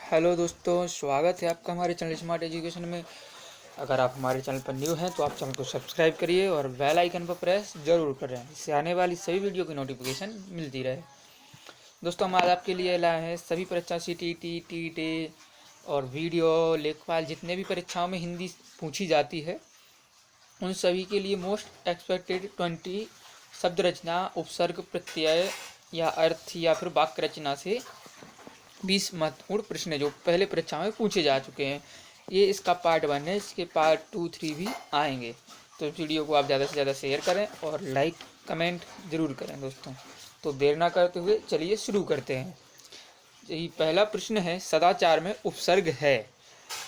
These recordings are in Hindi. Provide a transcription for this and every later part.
हेलो दोस्तों, स्वागत है आपका हमारे चैनल स्मार्ट एजुकेशन में। अगर आप हमारे चैनल पर न्यू हैं तो आप चैनल को सब्सक्राइब करिए और बेल आइकन पर प्रेस जरूर करें, इससे आने वाली सभी वीडियो की नोटिफिकेशन मिलती रहे। दोस्तों, हम आज आपके लिए लाए हैं सभी परीक्षा CTET, TET और वीडियो लेखपाल जितने भी परीक्षाओं में हिंदी पूछी जाती है उन सभी के लिए मोस्ट एक्सपेक्टेड 20 शब्द रचना, उपसर्ग, प्रत्यय या अर्थ या फिर वाक्य रचना से 20 महत्वपूर्ण प्रश्न है जो पहले परीक्षा में पूछे जा चुके हैं। ये इसका पार्ट 1 है, इसके पार्ट 2, 3 भी आएंगे। तो वीडियो को आप ज़्यादा से ज़्यादा शेयर करें और लाइक कमेंट ज़रूर करें दोस्तों। तो देर ना करते हुए चलिए शुरू करते हैं। यही पहला प्रश्न है, सदाचार में उपसर्ग है।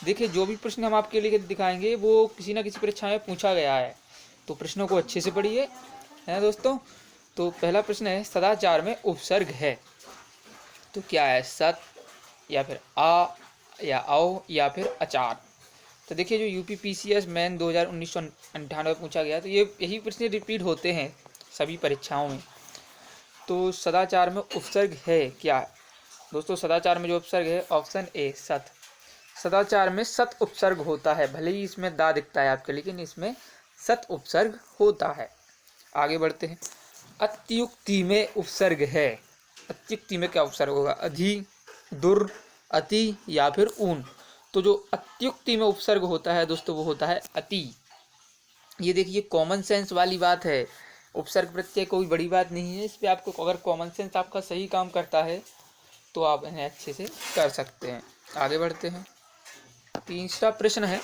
देखिए, जो भी प्रश्न हम आपके लिए दिखाएंगे वो किसी न किसी परीक्षा में पूछा गया है, तो प्रश्नों को अच्छे से पढ़िए, है दोस्तों। तो पहला प्रश्न है, सदाचार में उपसर्ग है तो क्या है? सत या फिर आ या आओ या फिर अचार। तो देखिए, जो UPPCS मेन 1998 पूछा गया, तो ये यही प्रश्न रिपीट होते हैं सभी परीक्षाओं में। तो सदाचार में उपसर्ग है क्या दोस्तों? सदाचार में जो उपसर्ग है, ऑप्शन ए सत। सदाचार में सत उपसर्ग होता है, भले ही इसमें दा दिखता है आपके, लेकिन इसमें सत उपसर्ग होता है। आगे बढ़ते हैं। अत्युक्ति में उपसर्ग है। अत्युक्ति में क्या उपसर्ग होगा? अधि, दुर, अति या फिर ऊन। तो जो अत्युक्ति में उपसर्ग होता है दोस्तों, वो होता है अति। ये देखिए, कॉमन सेंस वाली बात है। उपसर्ग प्रत्यय कोई बड़ी बात नहीं है, इस पर आपको अगर कॉमन सेंस आपका सही काम करता है तो आप इन्हें अच्छे से कर सकते हैं। आगे बढ़ते हैं। तीसरा प्रश्न है,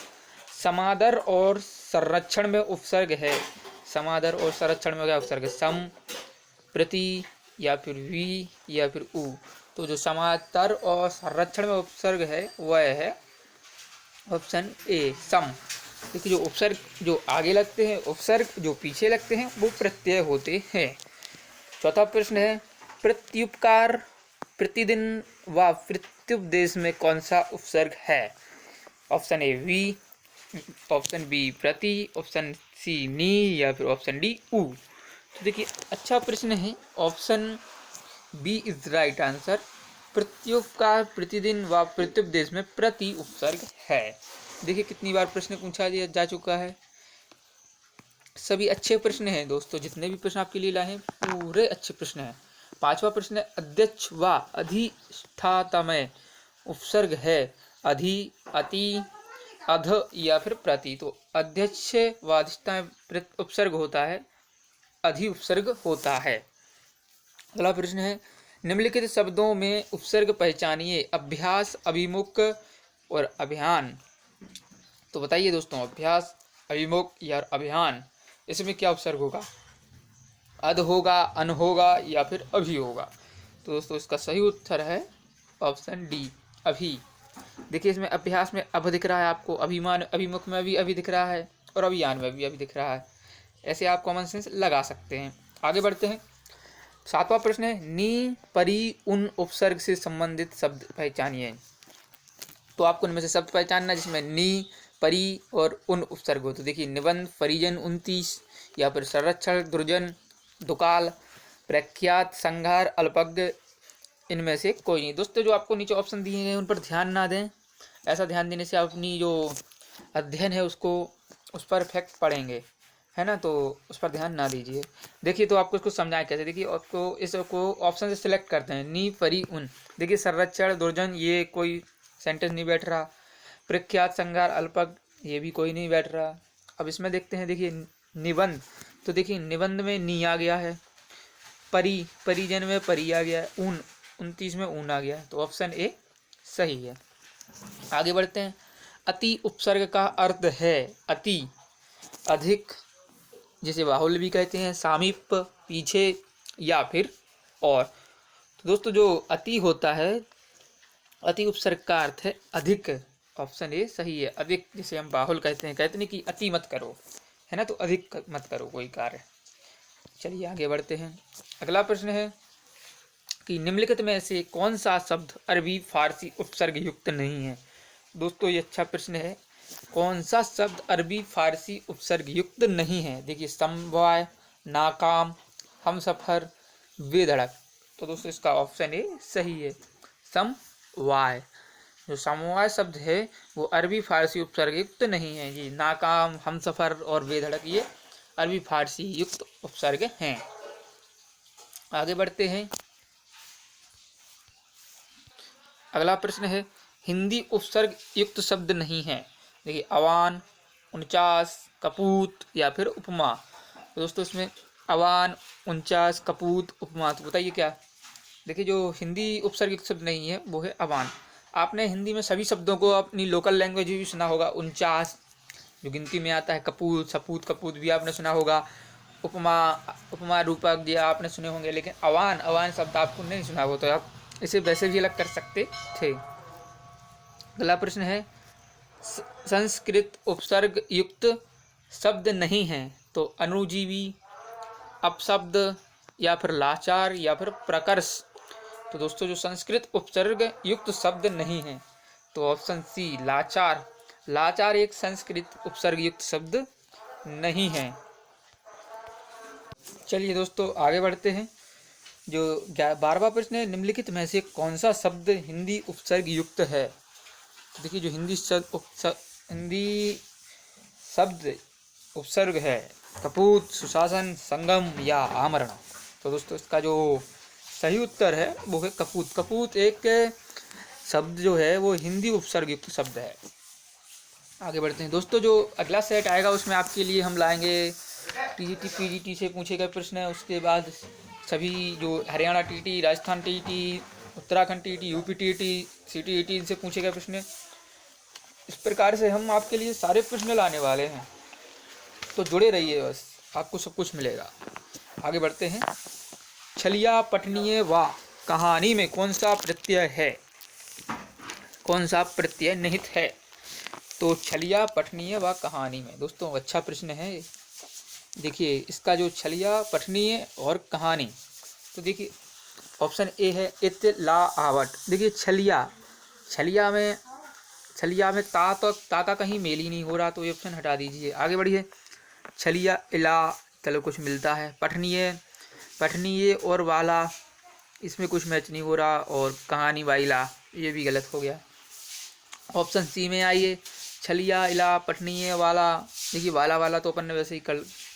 समादर और संरक्षण में उपसर्ग है। समादर और संरक्षण में क्या उपसर्ग है? सम, प्रति या फिर वी या फिर उ। तो जो समांतर और संरक्षण में उपसर्ग है वह है ऑप्शन ए सम। देखिए, जो उपसर्ग जो आगे लगते हैं, उपसर्ग जो पीछे लगते हैं, वो प्रत्यय होते हैं। चौथा प्रश्न है, प्रत्युपकार, प्रतिदिन व प्रत्युपदेश में कौन सा उपसर्ग है? ऑप्शन ए वी, ऑप्शन बी प्रति, ऑप्शन सी नी या फिर ऑप्शन डी उ। तो देखिए, अच्छा प्रश्न है, option B is right answer. प्रत्युपकार, प्रतिदिन व प्रत्युपदेश में प्रति उपसर्ग है। देखिए, कितनी बार प्रश्न पूछा जा चुका है। सभी अच्छे प्रश्न हैं दोस्तों, जितने भी प्रश्न आपके लिए लाए हैं पूरे अच्छे प्रश्न हैं। पांचवा प्रश्न है, अध्यक्ष व अधिष्ठातमय उपसर्ग है। अधि, अति, अध या फिर प्रति। तो अध्यक्ष व अधिष्ठान उपसर्ग होता है, अधि उपसर्ग होता है। अगला प्रश्न है, निम्नलिखित शब्दों में उपसर्ग पहचानिए। अभ्यास, अभिमुख और अभियान। तो बताइए दोस्तों, अभ्यास, अभिमुख या अभियान, इसमें क्या उपसर्ग होगा? अध होगा, अन होगा या फिर अभि होगा? तो दोस्तों, इसका सही उत्तर है ऑप्शन डी अभि। देखिए, इसमें अभ्यास में अभ दिख रहा है आपको, अभिमान, अभिमुख में भी अभि दिख रहा है और अभियान में भी अभि दिख रहा है। ऐसे आप कॉमन सेंस लगा सकते हैं। आगे बढ़ते हैं। सातवां प्रश्न है, नी, परी, उन उपसर्ग से संबंधित शब्द पहचानिए। तो आपको इनमें से शब्द पहचानना जिसमें नी, परी और उन उपसर्ग हो। तो देखिए, निबंध, परिजन, 29 या फिर संरक्षण, दुर्जन, दुकाल, प्रख्यात, संघार, अल्पज्ञ, इनमें से कोई नहीं। दोस्तों, जो आपको नीचे ऑप्शन दिए गए उन पर ध्यान ना दें। ऐसा ध्यान देने से आप अपनी जो अध्ययन है उसको उस पर इफेक्ट पड़ेंगे, है ना। तो उस पर ध्यान ना दीजिए। देखिए, तो आपको इसको समझाएं कैसे। देखिए, आपको इसको ऑप्शन से सिलेक्ट करते हैं, नी, परी, उन। देखिए, संरक्षण, दुर्जन, ये कोई सेंटेंस नहीं बैठ रहा। प्रख्यात, संघार, अल्पज्ञ, ये भी कोई नहीं बैठ रहा। अब इसमें देखते हैं। देखिए, निबंध, तो देखिए निबंध में नी आ गया है। परी, परिजन में परी आ गया है। ऊन, 29 में ऊन आ गया है। तो ऑप्शन ए सही है। आगे बढ़ते हैं। अति उपसर्ग का अर्थ है अति, अधिक, जिसे बाहुल्य भी कहते हैं, सामीप्य, पीछे या फिर और। तो दोस्तों, जो अति होता है, अति उपसर्ग का अर्थ है अधिक। ऑप्शन ए सही है, अधिक, जिसे हम बाहुल कहते हैं। कहते नहीं कि अति मत करो, है ना, तो अधिक मत करो कोई कार्य। चलिए आगे बढ़ते हैं। अगला प्रश्न है कि निम्नलिखित में से कौन सा शब्द अरबी फारसी उपसर्ग युक्त नहीं है? दोस्तों, ये अच्छा प्रश्न है। कौन सा शब्द अरबी फारसी उपसर्ग युक्त नहीं है? देखिए, समवाय, नाकाम, हमसफर, बेधड़क। तो दोस्तों, इसका ऑप्शन ए सही है, समवाय। जो समवाय शब्द है वो अरबी फारसी उपसर्ग युक्त नहीं है जी। नाकाम, हमसफर और बेधड़क ये अरबी फारसी युक्त उपसर्ग हैं। आगे बढ़ते हैं। अगला प्रश्न है हिंदी उपसर्ग युक्त शब्द नहीं है। देखिए अवान, 49, कपूत या फिर उपमा। तो दोस्तों इसमें अवान, 49, कपूत, उपमा, तो बताइए क्या। देखिए जो हिंदी उपसर्ग युक्त शब्द नहीं है वो है अवान। आपने हिंदी में सभी शब्दों को अपनी लोकल लैंग्वेज में भी सुना होगा। 49 जो गिनती में आता है, कपूत, सपूत, कपूत भी आपने सुना होगा, उपमा, उपमा रूपक दिया आपने सुने होंगे, लेकिन अवान, अवान शब्द आपको नहीं सुना हो तो आप इसे वैसे भी अलग कर सकते थे। अगला प्रश्न है संस्कृत उपसर्ग युक्त शब्द नहीं है। तो अनुजीवी, अपशब्द या फिर लाचार या फिर प्रकर्ष। तो दोस्तों जो संस्कृत उपसर्ग युक्त शब्द नहीं है तो ऑप्शन सी लाचार। लाचार एक संस्कृत उपसर्ग युक्त शब्द नहीं है। चलिए दोस्तों आगे बढ़ते हैं। जो 12वां प्रश्न है निम्नलिखित में से कौन सा शब्द हिंदी उपसर्ग युक्त है। तो देखिए जो हिंदी शब्द उपसर्ग है कपूत, सुशासन, संगम या आमरण। तो दोस्तों इसका जो सही उत्तर है वो है कपूत। कपूत एक शब्द जो है वो हिंदी उपसर्ग युक्त शब्द है। आगे बढ़ते हैं दोस्तों। जो अगला सेट आएगा उसमें आपके लिए हम लाएंगे टीजीटी पीजीटी से पूछे गए प्रश्न है। उसके बाद सभी जो Haryana TT, Rajasthan TT, Uttarakhand TT, UP TT, CTET इनसे पूछे गए प्रश्न। इस प्रकार से हम आपके लिए सारे प्रश्न लाने वाले हैं, तो जुड़े रहिए, बस आपको सब कुछ मिलेगा। आगे बढ़ते हैं। छलिया, पठनीय व कहानी में कौन सा प्रत्यय है, कौन सा प्रत्यय निहित है। तो छलिया, पठनीय व कहानी में। दोस्तों अच्छा प्रश्न है। देखिए इसका जो छलिया, पठनीय और कहानी, तो देखिए ऑप्शन ए है इत, ला, आवट। देखिए छलिया, छलिया में ता तो ता का कहीं मेल ही नहीं हो रहा, तो ये ऑप्शन हटा दीजिए। आगे बढ़िए। छलिया, इला, चलो कुछ मिलता है। पठनीय और वाला, इसमें कुछ मैच नहीं हो रहा। और कहानी वाइला, ये भी गलत हो गया। ऑप्शन सी में आइए। छलिया, इला, पठनीय, वाला। देखिए वाला तो अपन ने वैसे ही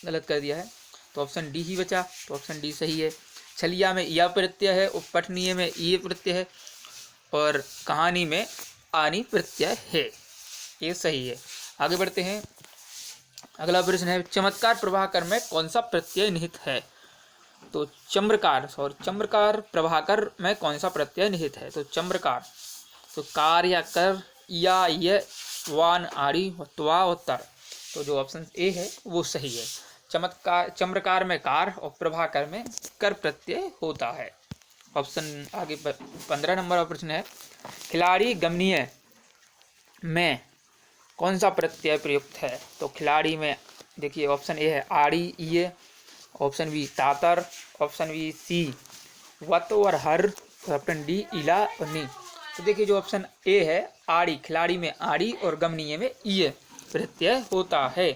गलत कर दिया है, तो ऑप्शन डी ही बचा। तो ऑप्शन डी सही है। छलिया में या प्रत्यय है और पठनीय में ये प्रत्यय है और कहानी में आनी प्रत्यय है, ये सही है। आगे बढ़ते हैं। अगला प्रश्न है चमत्कार प्रभाकर में कौन सा प्रत्यय निहित है। तो चम्रकार प्रभाकर में कौन सा प्रत्यय निहित है। तो चम्रकार, तो कार या कर या ये वान, आड़ी, त्वा और तर। तो जो ऑप्शन ए है वो सही है। चम्रकार में कार और प्रभाकर में कर प्रत्यय होता है। ऑप्शन आगे 15 नंबर का प्रश्न है खिलाड़ी गमनीय में कौन सा प्रत्यय प्रयुक्त है। तो खिलाड़ी में देखिए ऑप्शन ए है आड़ी, ये। Option B तातर, option B C वत और हर, ऑप्शन डी इला और नी। तो देखिए जो ऑप्शन ए है आड़ी, खिलाड़ी में आड़ी और गमनीय में ये प्रत्यय होता है।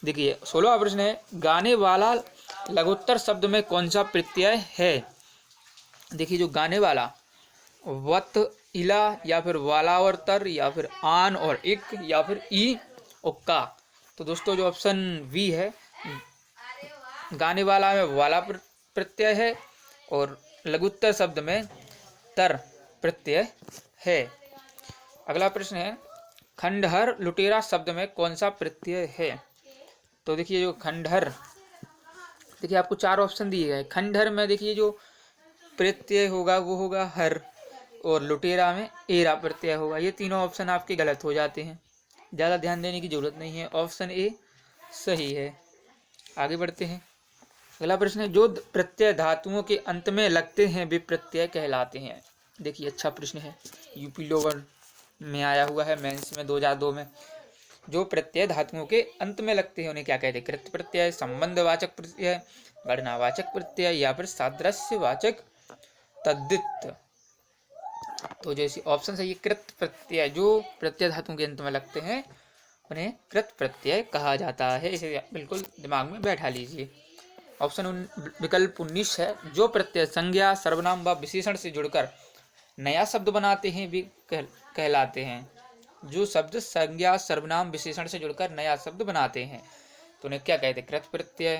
देखिए 16वां प्रश्न है गाने वाला लघुत्तर शब्द में कौन सा प्रत्यय है। देखिए जो गाने वाला वत, इला या फिर वाला और तर या फिर आन और इक या फिर ई और का। तो दोस्तों जो ऑप्शन बी है गाने वाला में वाला प्रत्यय है और लघुत्तर शब्द में तर प्रत्यय है। अगला प्रश्न है खंडहर लुटेरा शब्द में कौन सा प्रत्यय है। तो देखिए जो खंडहर, देखिए आपको 4 ऑप्शन दिए गए। खंडहर में देखिए जो प्रत्यय होगा वो होगा हर और लुटेरा में एरा प्रत्यय होगा। ये तीनों ऑप्शन आपके गलत हो जाते हैं, ज़्यादा ध्यान देने की जरूरत नहीं है। ऑप्शन ए सही है। आगे बढ़ते हैं। अगला प्रश्न है जो प्रत्यय धातुओं के अंत में लगते हैं वे प्रत्यय कहलाते हैं। देखिए अच्छा प्रश्न है, यूपी लोअर में आया हुआ है, मेंस में 2002 में। जो प्रत्यय धातुओं के अंत में लगते हैं उन्हें क्या कहते हैं। कृत प्रत्यय, संबंधवाचक प्रत्यय, गणनावाचक प्रत्यय या फिर सादृश्यवाचक तद्धित। तो जैसे ऑप्शन सही है कृत प्रत्यय। जो प्रत्यय धातुओं के अंत में लगते हैं उन्हें कृत प्रत्यय कहा जाता है, इसे बिल्कुल दिमाग में बैठा लीजिए। ऑप्शन विकल्प 19 है जो प्रत्यय संज्ञा, सर्वनाम व विशेषण से जुड़कर नया शब्द बनाते हैं वे कहलाते हैं। जो शब्द संज्ञा सर्वनाम विशेषण से जुड़कर नया शब्द बनाते हैं तो उन्हें क्या कहते हैं? कृत प्रत्यय,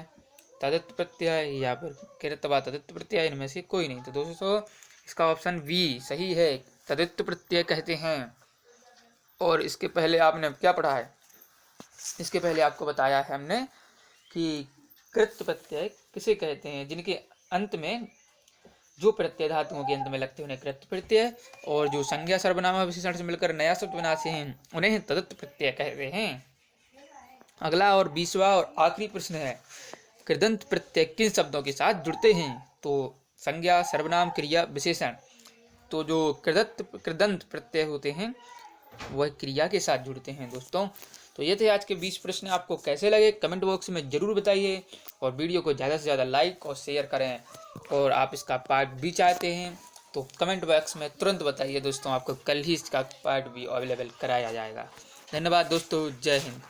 तदित प्रत्यय या फिर कृत व तदित प्रत्यय, इनमें से कोई नहीं। तो दोस्तों इसका ऑप्शन बी सही है, तदित प्रत्यय कहते हैं। और इसके पहले आपने क्या पढ़ा है? इसके पहले आपको बताया है हमने कि कृत प्रत्यय किसे कहते हैं? जिनके अंत में जो प्रत्यय धातुओं के अंत में लगते हैं उन्हें कृत प्रत्यय, और जो संज्ञा सर्वनाम विशेषण से मिलकर नया शब्द बनाते हैं उन्हें तदित प्रत्यय कहते हैं। अगला और 20वां और आखिरी प्रश्न है, कृदंत प्रत्यय किन शब्दों के साथ जुड़ते हैं? तो संज्ञा सर्वनाम क्रिया विशेषण। तो जो कृदंत प्रत्यय होते हैं वह क्रिया के साथ जुड़ते हैं दोस्तों। तो ये थे आज के 20 प्रश्न। आपको कैसे लगे कमेंट बॉक्स में ज़रूर बताइए, और वीडियो को ज़्यादा से ज़्यादा लाइक और शेयर करें। और आप इसका पार्ट भी चाहते हैं तो कमेंट बॉक्स में तुरंत बताइए दोस्तों, आपको कल ही इसका पार्ट भी अवेलेबल कराया जाएगा। धन्यवाद दोस्तों, जय हिंद।